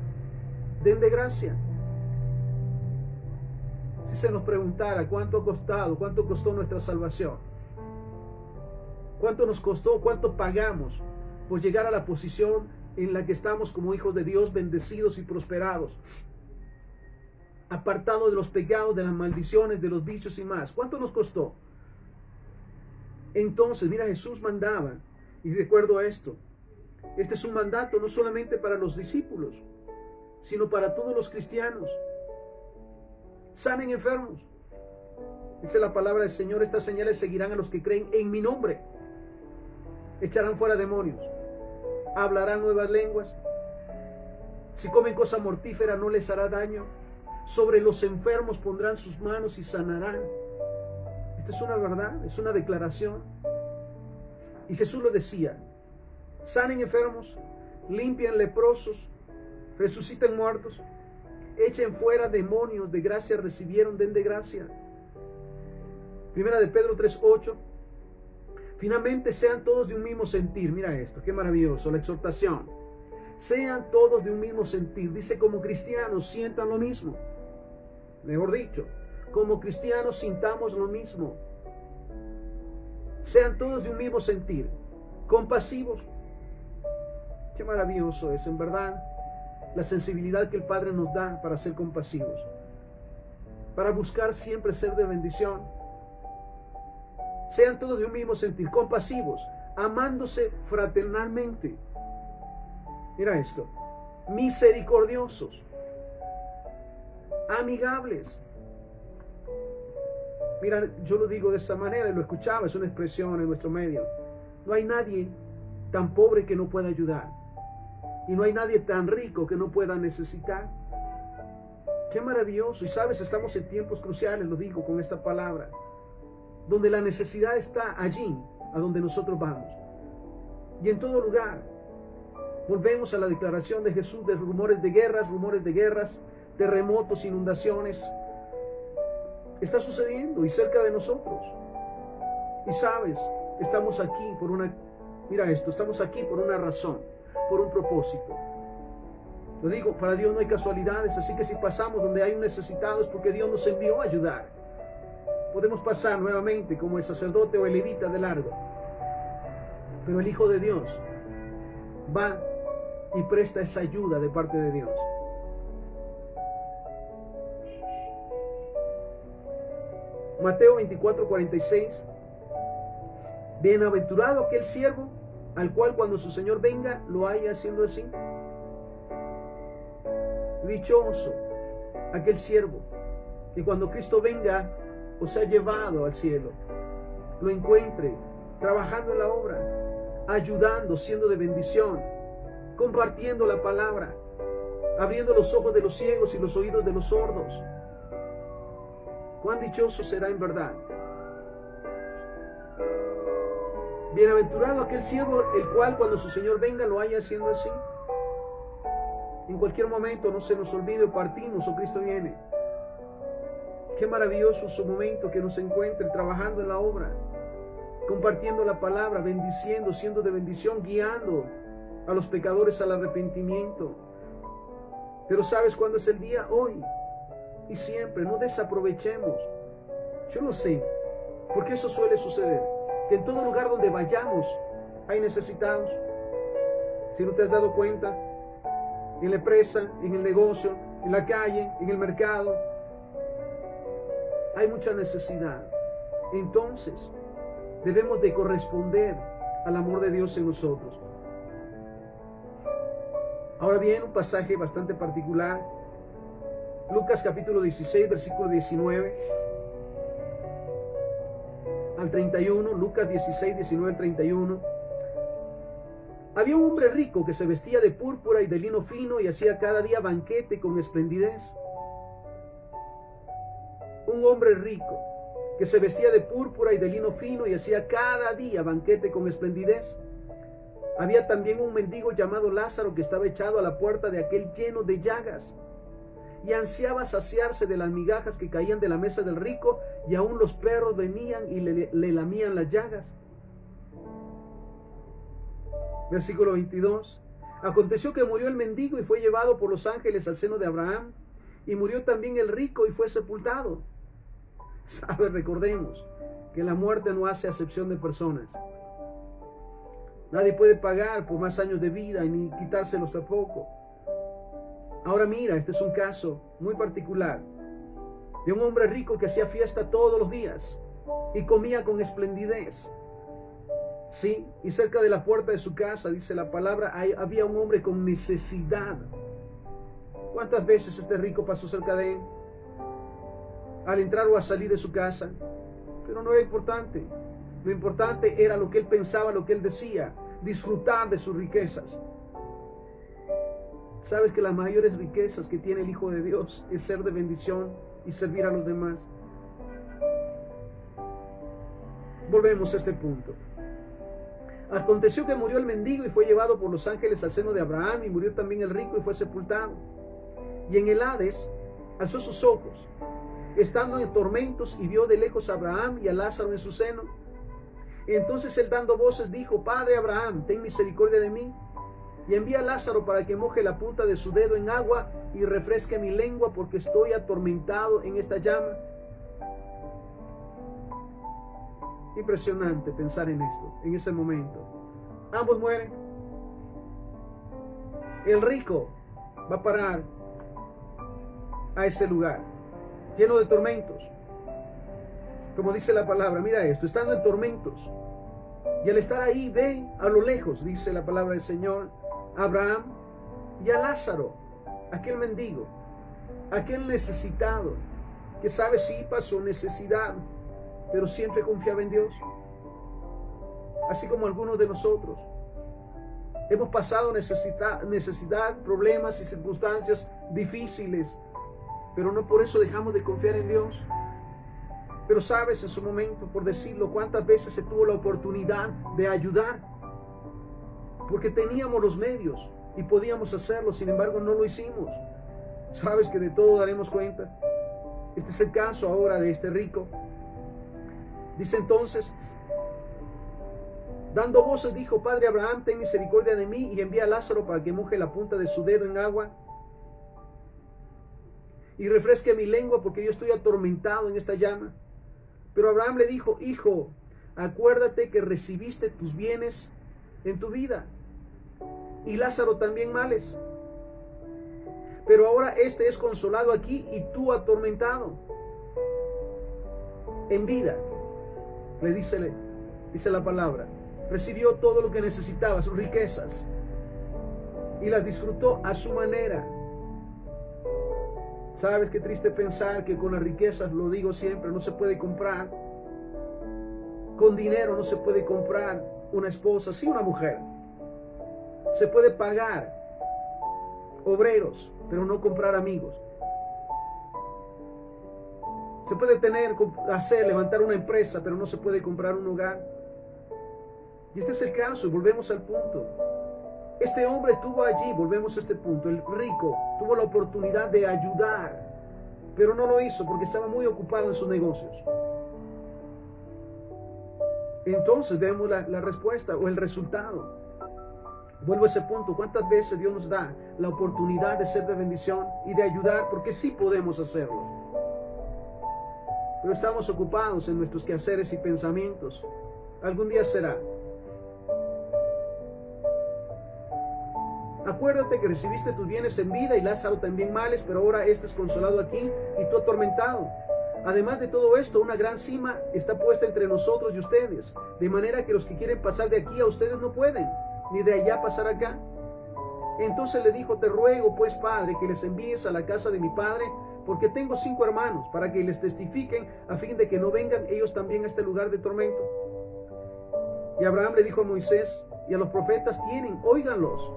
den de gracia. Si se nos preguntara cuánto ha costado, cuánto costó nuestra salvación, cuánto nos costó, cuánto pagamos por llegar a la posición en la que estamos como hijos de Dios, bendecidos y prosperados, apartados de los pecados, de las maldiciones, de los vicios y más. ¿Cuánto nos costó? Entonces, mira, Jesús mandaba, y recuerdo esto: este es un mandato no solamente para los discípulos, sino para todos los cristianos. Sanen enfermos. Dice la palabra del Señor: estas señales seguirán a los que creen en mi nombre. Echarán fuera demonios, hablarán nuevas lenguas, si comen cosa mortífera no les hará daño, sobre los enfermos pondrán sus manos y sanarán. Esta es una verdad, es una declaración. Y Jesús lo decía: sanen enfermos, limpian leprosos, resuciten muertos, echen fuera demonios. De gracia recibieron, den de gracia. Primera de Pedro 3:8. Finalmente, sean todos de un mismo sentir. Mira esto, qué maravilloso, la exhortación. Sean todos de un mismo sentir. Dice, como cristianos sientan lo mismo. Mejor dicho, como cristianos sintamos lo mismo. Sean todos de un mismo sentir, compasivos. Qué maravilloso es, en verdad, la sensibilidad que el Padre nos da para ser compasivos, para buscar siempre ser de bendición. Sean todos de un mismo sentir, compasivos, amándose fraternalmente. Mira esto: misericordiosos, amigables. Mira, yo lo digo de esa manera y lo escuchaba, es una expresión en nuestro medio. No hay nadie tan pobre que no pueda ayudar, y no hay nadie tan rico que no pueda necesitar. Qué maravilloso. Y sabes, estamos en tiempos cruciales, lo digo con esta palabra, donde la necesidad está allí, a donde nosotros vamos, y en todo lugar. Volvemos a la declaración de Jesús de rumores de guerras, terremotos, inundaciones. Está sucediendo y cerca de nosotros. Y sabes, estamos aquí por una, mira esto, estamos aquí por una razón, por un propósito. Lo digo, para Dios no hay casualidades, así que si pasamos donde hay un necesitado es porque Dios nos envió a ayudar. Podemos pasar nuevamente como el sacerdote o el levita de largo, Pero el Hijo de Dios va y presta esa ayuda de parte de Dios. Mateo 24:46. Bienaventurado aquel siervo al cual cuando su Señor venga lo haya haciendo así. Dichoso aquel siervo que cuando Cristo venga o sea llevado al cielo, lo encuentre trabajando en la obra, ayudando, siendo de bendición, compartiendo la palabra, abriendo los ojos de los ciegos y los oídos de los sordos. Cuán dichoso será en verdad. Bienaventurado aquel siervo el cual cuando su Señor venga lo haya haciendo así. En cualquier momento no se nos olvide, partimos o Cristo viene. Qué maravilloso su momento que nos encuentre trabajando en la obra, compartiendo la palabra, bendiciendo, siendo de bendición, guiando a los pecadores al arrepentimiento. Pero ¿sabes cuándo es el día? Hoy y siempre. No desaprovechemos. Yo lo sé, porque eso suele suceder, que en todo lugar donde vayamos hay necesitados. Si no te has dado cuenta, en la empresa, en el negocio, en la calle, en el mercado, hay mucha necesidad. Entonces, debemos de corresponder al amor de Dios en nosotros. Ahora bien, un pasaje bastante particular. Lucas capítulo 16, versículo 19 al 31. Lucas 16, 19 al 31. Había un hombre rico que se vestía de púrpura y de lino fino y hacía cada día banquete con esplendidez. Un hombre rico que se vestía de púrpura y de lino fino y hacía cada día banquete con esplendidez. Había también un mendigo llamado Lázaro que estaba echado a la puerta de aquel lleno de llagas y ansiaba saciarse de las migajas que caían de la mesa del rico, y aún los perros venían y le lamían las llagas. Versículo 22. Aconteció que murió el mendigo y fue llevado por los ángeles al seno de Abraham, y murió también el rico y fue sepultado. ¿Sabes? Recordemos que la muerte no hace acepción de personas. Nadie puede pagar por más años de vida y ni quitárselos tampoco. Ahora mira, este es un caso muy particular de un hombre rico que hacía fiesta todos los días y comía con esplendidez. Sí, y cerca de la puerta de su casa, dice la palabra, había un hombre con necesidad. ¿Cuántas veces este rico pasó cerca de él? Al entrar o a salir de su casa. Pero no era importante. Lo importante era lo que él pensaba, lo que él decía, disfrutar de sus riquezas. ¿Sabes que las mayores riquezas que tiene el Hijo de Dios es ser de bendición y servir a los demás? Volvemos a este punto. Aconteció que murió el mendigo y fue llevado por los ángeles al seno de Abraham, y murió también el rico y fue sepultado. Y en el Hades alzó sus ojos, estando en tormentos, y vio de lejos a Abraham y a Lázaro en su seno. Entonces él, dando voces, dijo: Padre Abraham, ten misericordia de mí, y envía a Lázaro para que moje la punta de su dedo en agua y refresque mi lengua, porque estoy atormentado en esta llama. Impresionante pensar en esto, en ese momento. Ambos mueren. El rico va a parar a ese lugar, lleno de tormentos. Como dice la palabra, mira esto, estando en tormentos. Y al estar ahí, ve a lo lejos, dice la palabra del Señor, a Abraham y a Lázaro, aquel mendigo, aquel necesitado, que sabe si pasó necesidad, pero siempre confiaba en Dios. Así como algunos de nosotros hemos pasado necesidad, problemas y circunstancias difíciles, pero no por eso dejamos de confiar en Dios. Pero sabes, en su momento, por decirlo, cuántas veces se tuvo la oportunidad de ayudar, porque teníamos los medios y podíamos hacerlo, sin embargo no lo hicimos. Sabes que de todo daremos cuenta. Este es el caso ahora de este rico. Dice entonces, dando voces, dijo: Padre Abraham, ten misericordia de mí, y envía a Lázaro para que moje la punta de su dedo en agua y refresque mi lengua, porque yo estoy atormentado en esta llama. Pero Abraham le dijo: Hijo, acuérdate que recibiste tus bienes en tu vida. Y Lázaro también males. Pero ahora este es consolado aquí y tú atormentado. En vida, dice la palabra, recibió todo lo que necesitaba, sus riquezas, y las disfrutó a su manera. ¿Sabes qué triste pensar que con las riquezas, lo digo siempre, no se puede comprar? Con dinero no se puede comprar una esposa, sí una mujer. Se puede pagar obreros, pero no comprar amigos. Se puede levantar una empresa, pero no se puede comprar un hogar. Y este es el caso, y volvemos al punto. Este hombre tuvo allí, volvemos a este punto, el rico tuvo la oportunidad de ayudar, pero no lo hizo porque estaba muy ocupado en sus negocios. Entonces vemos la respuesta o el resultado. Vuelvo a ese punto, ¿cuántas veces Dios nos da la oportunidad de ser de bendición y de ayudar? Porque sí podemos hacerlo. Pero estamos ocupados en nuestros quehaceres y pensamientos. Algún día será. Acuérdate que recibiste tus bienes en vida y Lázaro también males, pero ahora este es consolado aquí y tú atormentado. Además de todo esto, una gran cima está puesta entre nosotros y ustedes, de manera que los que quieren pasar de aquí a ustedes no pueden, ni de allá pasar acá. Entonces le dijo: te ruego pues, Padre, que les envíes a la casa de mi padre, porque tengo 5 hermanos, para que les testifiquen, a fin de que no vengan ellos también a este lugar de tormento. Y Abraham le dijo a Moisés y a los profetas: tienen, óiganlos.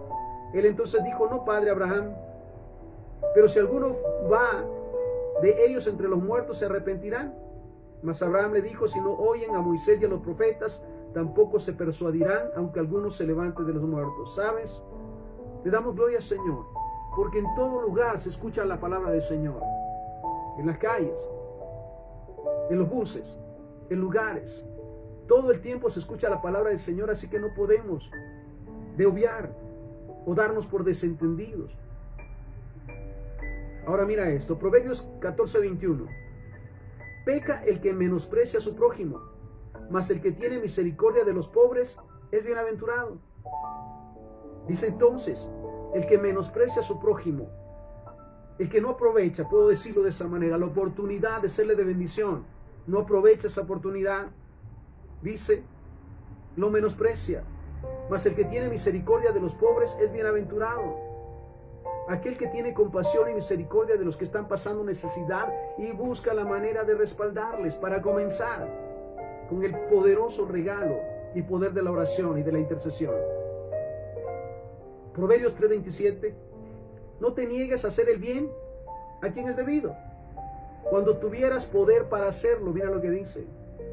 Él entonces dijo: no, padre Abraham, pero si alguno va de ellos entre los muertos, se arrepentirán. Mas Abraham le dijo: si no oyen a Moisés y a los profetas, tampoco se persuadirán, aunque alguno se levante de los muertos. ¿Sabes? Le damos gloria al Señor, porque en todo lugar se escucha la palabra del Señor. En las calles, en los buses, en lugares, todo el tiempo se escucha la palabra del Señor, así que no podemos de obviar o darnos por desentendidos. Ahora mira esto, Proverbios 14:21. Peca el que menosprecia a su prójimo, mas el que tiene misericordia de los pobres es bienaventurado. Dice entonces, el que menosprecia a su prójimo, el que no aprovecha, puedo decirlo de esta manera, la oportunidad de serle de bendición, no aprovecha esa oportunidad, dice, lo menosprecia. Mas el que tiene misericordia de los pobres es bienaventurado. Aquel que tiene compasión y misericordia de los que están pasando necesidad y busca la manera de respaldarles, para comenzar con el poderoso regalo y poder de la oración y de la intercesión. Proverbios 3:27. No te niegues a hacer el bien a quien es debido, cuando tuvieras poder para hacerlo. Mira lo que dice.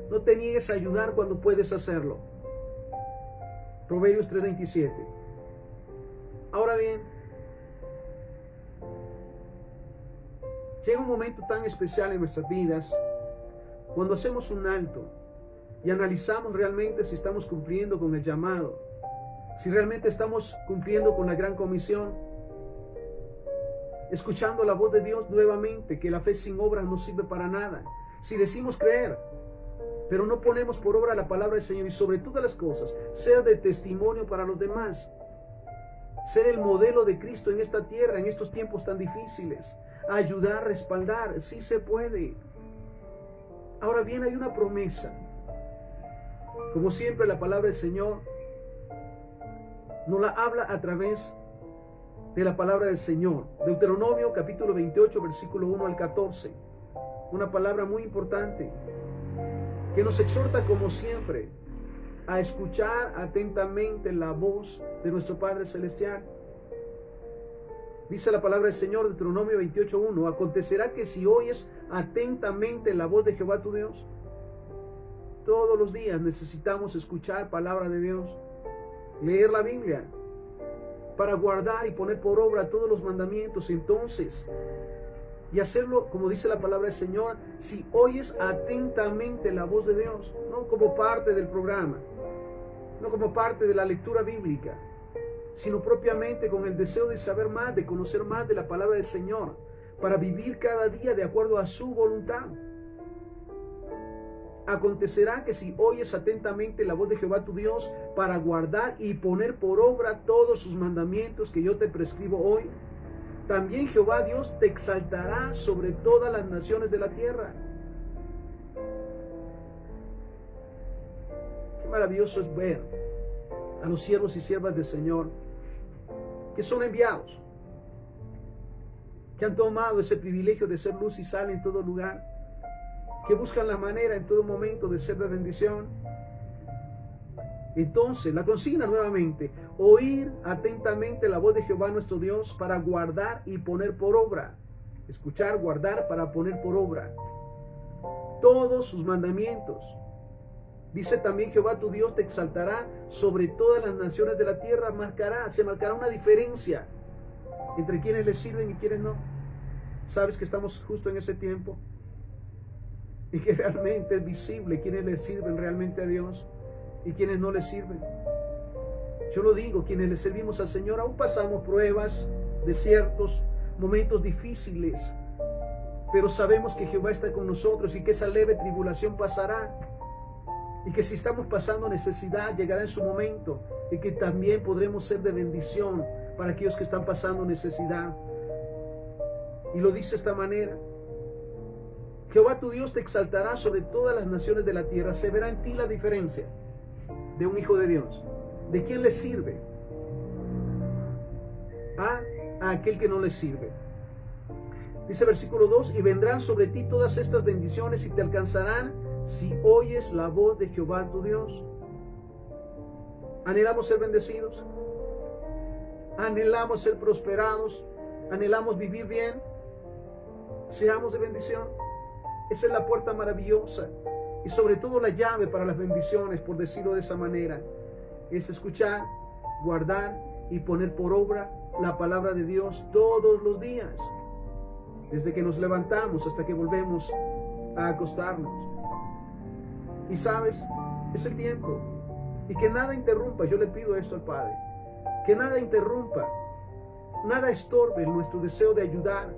No te niegues a ayudar cuando puedes hacerlo. Proverbios 3:27. Ahora bien, llega un momento tan especial en nuestras vidas cuando hacemos un alto y analizamos realmente si estamos cumpliendo con el llamado, si realmente estamos cumpliendo con la gran comisión, escuchando la voz de Dios nuevamente, que la fe sin obras no sirve para nada. Si decimos creer, pero no ponemos por obra la palabra del Señor, y sobre todas las cosas, ser de testimonio para los demás, ser el modelo de Cristo en esta tierra, en estos tiempos tan difíciles, ayudar, respaldar, sí se puede. Ahora bien, hay una promesa. Como siempre, la palabra del Señor nos la habla a través de la palabra del Señor. Deuteronomio capítulo 28, versículo 1 al 14. Una palabra muy importante que nos exhorta, como siempre, a escuchar atentamente la voz de nuestro Padre Celestial. Dice la palabra del Señor, Deuteronomio 28:1: acontecerá que si oyes atentamente la voz de Jehová tu Dios. Todos los días necesitamos escuchar palabra de Dios, leer la Biblia, para guardar y poner por obra todos los mandamientos. Entonces, y hacerlo, como dice la palabra del Señor, si oyes atentamente la voz de Dios, no como parte del programa, no como parte de la lectura bíblica, sino propiamente con el deseo de saber más, de conocer más de la palabra del Señor, para vivir cada día de acuerdo a su voluntad. Acontecerá que si oyes atentamente la voz de Jehová tu Dios para guardar y poner por obra todos sus mandamientos que yo te prescribo hoy, también Jehová Dios te exaltará sobre todas las naciones de la tierra. Qué maravilloso es ver a los siervos y siervas del Señor que son enviados, que han tomado ese privilegio de ser luz y sal en todo lugar, que buscan la manera en todo momento de ser de bendición. Entonces, la consigna nuevamente: oír atentamente la voz de Jehová nuestro Dios para guardar y poner por obra. Escuchar, guardar para poner por obra todos sus mandamientos. Dice también: Jehová tu Dios te exaltará sobre todas las naciones de la tierra. Se marcará una diferencia entre quienes le sirven y quienes no. ¿Sabes que estamos justo en ese tiempo? Y que realmente es visible quienes le sirven realmente a Dios y quienes no le sirven. Yo lo digo, quienes le servimos al Señor aún pasamos pruebas, desiertos, momentos difíciles, pero sabemos que Jehová está con nosotros y que esa leve tribulación pasará, y que si estamos pasando necesidad llegará en su momento, y que también podremos ser de bendición para aquellos que están pasando necesidad. Y lo dice de esta manera: Jehová tu Dios te exaltará sobre todas las naciones de la tierra. Se verá en ti la diferencia de un hijo de Dios, de quién le sirve a aquel que no le sirve. Dice versículo 2: y vendrán sobre ti todas estas bendiciones y te alcanzarán si oyes la voz de Jehová tu Dios. ¿Anhelamos ser bendecidos? ¿Anhelamos ser prosperados? ¿Anhelamos vivir bien? Seamos de bendición. Esa es la puerta maravillosa y sobre todo la llave para las bendiciones, por decirlo de esa manera. Es escuchar, guardar y poner por obra la palabra de Dios todos los días, desde que nos levantamos hasta que volvemos a acostarnos. Y sabes, es el tiempo, y que nada interrumpa. Yo le pido esto al Padre, que nada interrumpa, nada estorbe nuestro deseo de ayudar,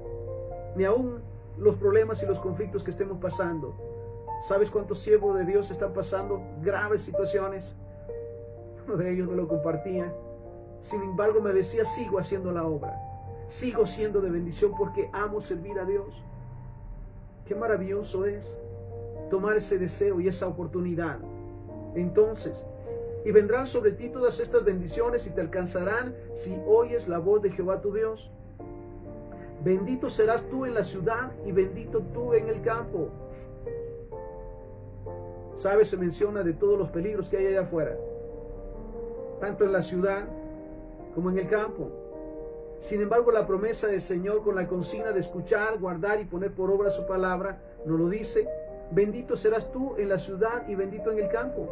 ni aún los problemas y los conflictos que estemos pasando. ¿Sabes cuántos siervos de Dios están pasando graves situaciones? Uno de ellos me lo compartía. Sin embargo, me decía: sigo haciendo la obra, sigo siendo de bendición porque amo servir a Dios. Qué maravilloso es tomar ese deseo y esa oportunidad. Entonces, y vendrán sobre ti todas estas bendiciones y te alcanzarán si oyes la voz de Jehová tu Dios. Bendito serás tú en la ciudad y bendito tú en el campo. ¿Sabes? Se menciona de todos los peligros que hay allá afuera, tanto en la ciudad como en el campo. Sin embargo, la promesa del Señor, con la consigna de escuchar, guardar y poner por obra su palabra, nos lo dice: bendito serás tú en la ciudad y bendito en el campo.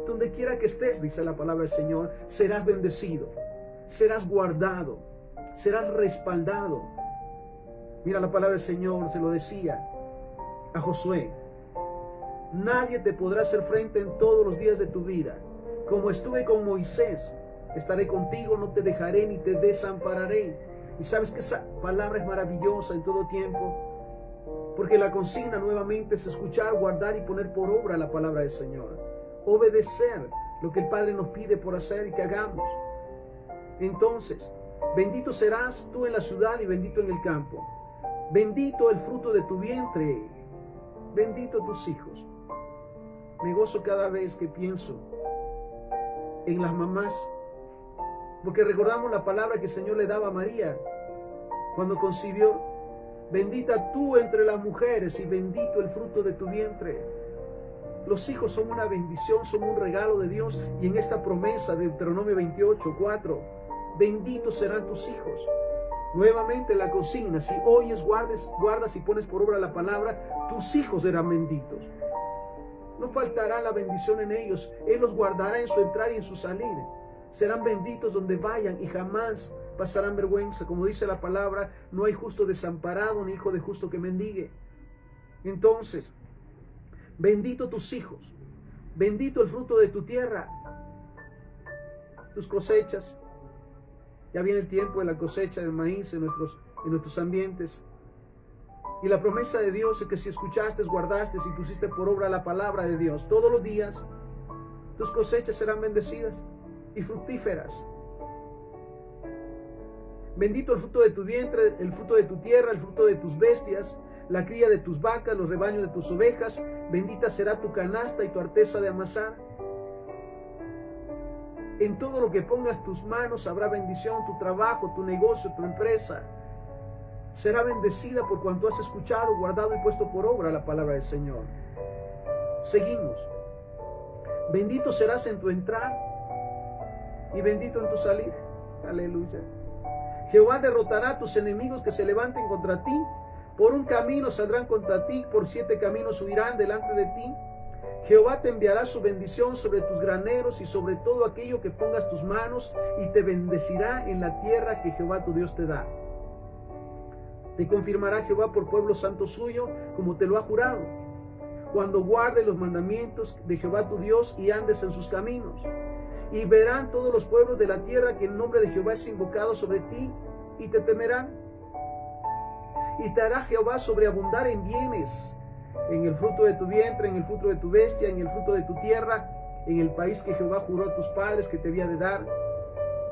Donde quiera que estés, dice la palabra del Señor, serás bendecido, serás guardado, serás respaldado. Mira, la palabra del Señor se lo decía a Josué: nadie te podrá hacer frente en todos los días de tu vida. Como estuve con Moisés, estaré contigo, no te dejaré ni te desampararé. Y sabes que esa palabra es maravillosa en todo tiempo, porque la consigna nuevamente es escuchar, guardar y poner por obra la palabra del Señor. Obedecer lo que el Padre nos pide por hacer y que hagamos. Entonces, bendito serás tú en la ciudad y bendito en el campo. Bendito el fruto de tu vientre, bendito tus hijos. Me gozo cada vez que pienso en las mamás, porque recordamos la palabra que el Señor le daba a María cuando concibió: bendita tú entre las mujeres y bendito el fruto de tu vientre. Los hijos son una bendición, son un regalo de Dios, y en esta promesa de Deuteronomio 28:4, benditos serán tus hijos. Nuevamente la consigna: si oyes, guardas y pones por obra la palabra, tus hijos serán benditos. No faltará la bendición en ellos. Él los guardará en su entrar y en su salir. Serán benditos donde vayan y jamás pasarán vergüenza. Como dice la palabra: no hay justo desamparado ni hijo de justo que mendigue. Entonces, bendito tus hijos, bendito el fruto de tu tierra, tus cosechas. Ya viene el tiempo de la cosecha del maíz en nuestros ambientes. Y la promesa de Dios es que si escuchaste, guardaste y pusiste por obra la palabra de Dios todos los días, tus cosechas serán bendecidas y fructíferas. Bendito el fruto de tu vientre, el fruto de tu tierra, el fruto de tus bestias, la cría de tus vacas, los rebaños de tus ovejas. Bendita será tu canasta y tu arteza de amasar. En todo lo que pongas tus manos habrá bendición. Tu trabajo, tu negocio, tu empresa será bendecida por cuanto has escuchado, guardado y puesto por obra la palabra del Señor. Seguimos. Bendito serás en tu entrar y bendito en tu salir. Aleluya. Jehová derrotará a tus enemigos que se levanten contra ti. Por un camino saldrán contra ti, por 7 caminos huirán delante de ti. Jehová te enviará su bendición sobre tus graneros y sobre todo aquello que pongas tus manos, y te bendecirá en la tierra que Jehová tu Dios te da. Te confirmará Jehová por pueblo santo suyo, como te lo ha jurado, cuando guardes los mandamientos de Jehová tu Dios y andes en sus caminos. Y verán todos los pueblos de la tierra que el nombre de Jehová es invocado sobre ti, y te temerán. Y te hará Jehová sobreabundar en bienes, en el fruto de tu vientre, en el fruto de tu bestia, en el fruto de tu tierra, en el país que Jehová juró a tus padres que te había de dar.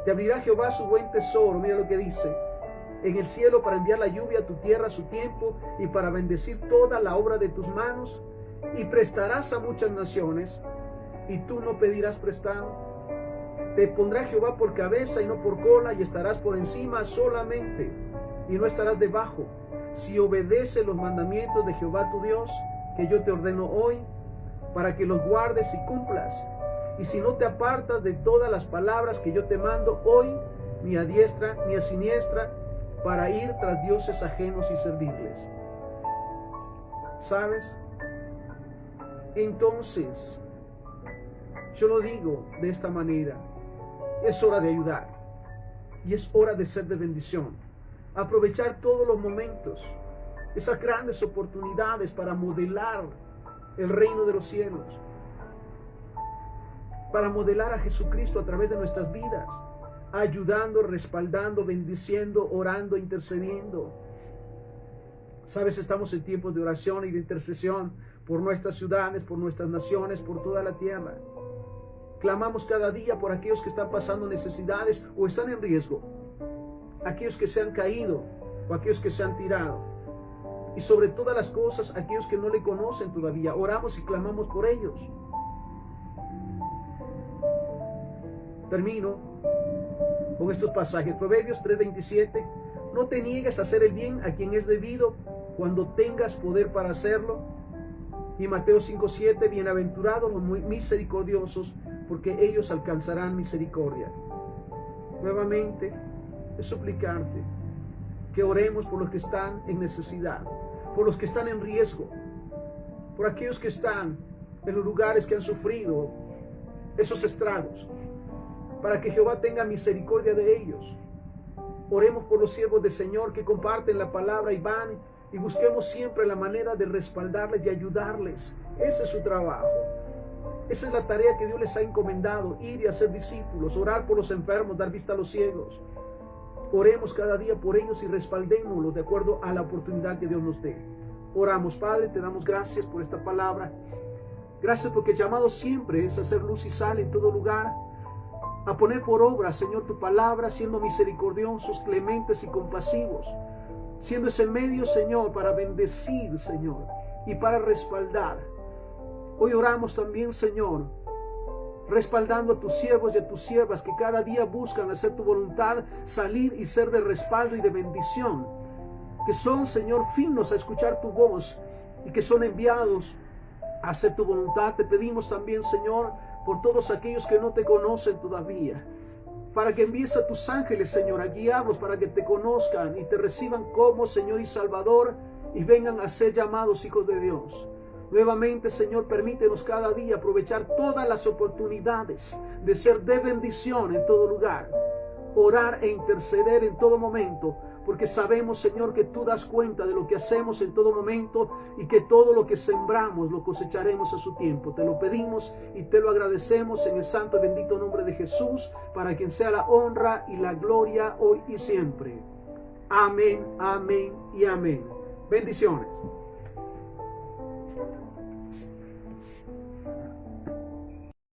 Te abrirá Jehová su buen tesoro, mira lo que dice, en el cielo, para enviar la lluvia a tu tierra a su tiempo, y para bendecir toda la obra de tus manos. Y prestarás a muchas naciones, y tú no pedirás prestado. Te pondrá Jehová por cabeza y no por cola, y estarás por encima solamente, y no estarás debajo, si obedeces los mandamientos de Jehová tu Dios, que yo te ordeno hoy, para que los guardes y cumplas. Y si no te apartas de todas las palabras que yo te mando hoy, ni a diestra ni a siniestra, para ir tras dioses ajenos y servirles. ¿Sabes? Entonces, yo lo digo de esta manera. Es hora de ayudar y es hora de ser de bendición. Aprovechar todos los momentos, esas grandes oportunidades para modelar el reino de los cielos, para modelar a Jesucristo a través de nuestras vidas, ayudando, respaldando, bendiciendo, orando, intercediendo. Sabes, estamos en tiempos de oración y de intercesión por nuestras ciudades, por nuestras naciones, por toda la tierra. Clamamos cada día por aquellos que están pasando necesidades o están en riesgo, aquellos que se han caído o aquellos que se han tirado, y sobre todas las cosas aquellos que no le conocen todavía. Oramos y clamamos por ellos. Termino con estos pasajes. Proverbios 3:27. No te niegues a hacer el bien a quien es debido cuando tengas poder para hacerlo. Y Mateo 5:7. Bienaventurados los misericordiosos, porque ellos alcanzarán misericordia. Nuevamente, es suplicarte que oremos por los que están en necesidad, por los que están en riesgo, por aquellos que están en los lugares que han sufrido esos estragos, para que Jehová tenga misericordia de ellos. Oremos por los siervos del Señor que comparten la palabra y van, y busquemos siempre la manera de respaldarles y ayudarles. Ese es su trabajo. Esa es la tarea que Dios les ha encomendado: ir y hacer discípulos, orar por los enfermos, dar vista a los ciegos. Oremos cada día por ellos y respaldémoslos de acuerdo a la oportunidad que Dios nos dé. Oramos. Padre, te damos gracias por esta palabra. Gracias porque el llamado siempre es hacer luz y sal en todo lugar, a poner por obra, Señor, tu palabra, siendo misericordiosos, clementes y compasivos, siendo ese medio, Señor, para bendecir, Señor, y para respaldar. Hoy oramos también, Señor, respaldando a tus siervos y a tus siervas que cada día buscan hacer tu voluntad, salir y ser de respaldo y de bendición, que son, Señor, finos a escuchar tu voz y que son enviados a hacer tu voluntad. Te pedimos también, Señor, por todos aquellos que no te conocen todavía, para que envíes a tus ángeles, Señor, a guiarlos para que te conozcan y te reciban como Señor y Salvador, y vengan a ser llamados hijos de Dios. Nuevamente, Señor, permítenos cada día aprovechar todas las oportunidades de ser de bendición en todo lugar, orar e interceder en todo momento, porque sabemos, Señor, que tú das cuenta de lo que hacemos en todo momento y que todo lo que sembramos lo cosecharemos a su tiempo. Te lo pedimos y te lo agradecemos en el santo y bendito nombre de Jesús, para quien sea la honra y la gloria hoy y siempre. Amén, amén y amén. Bendiciones.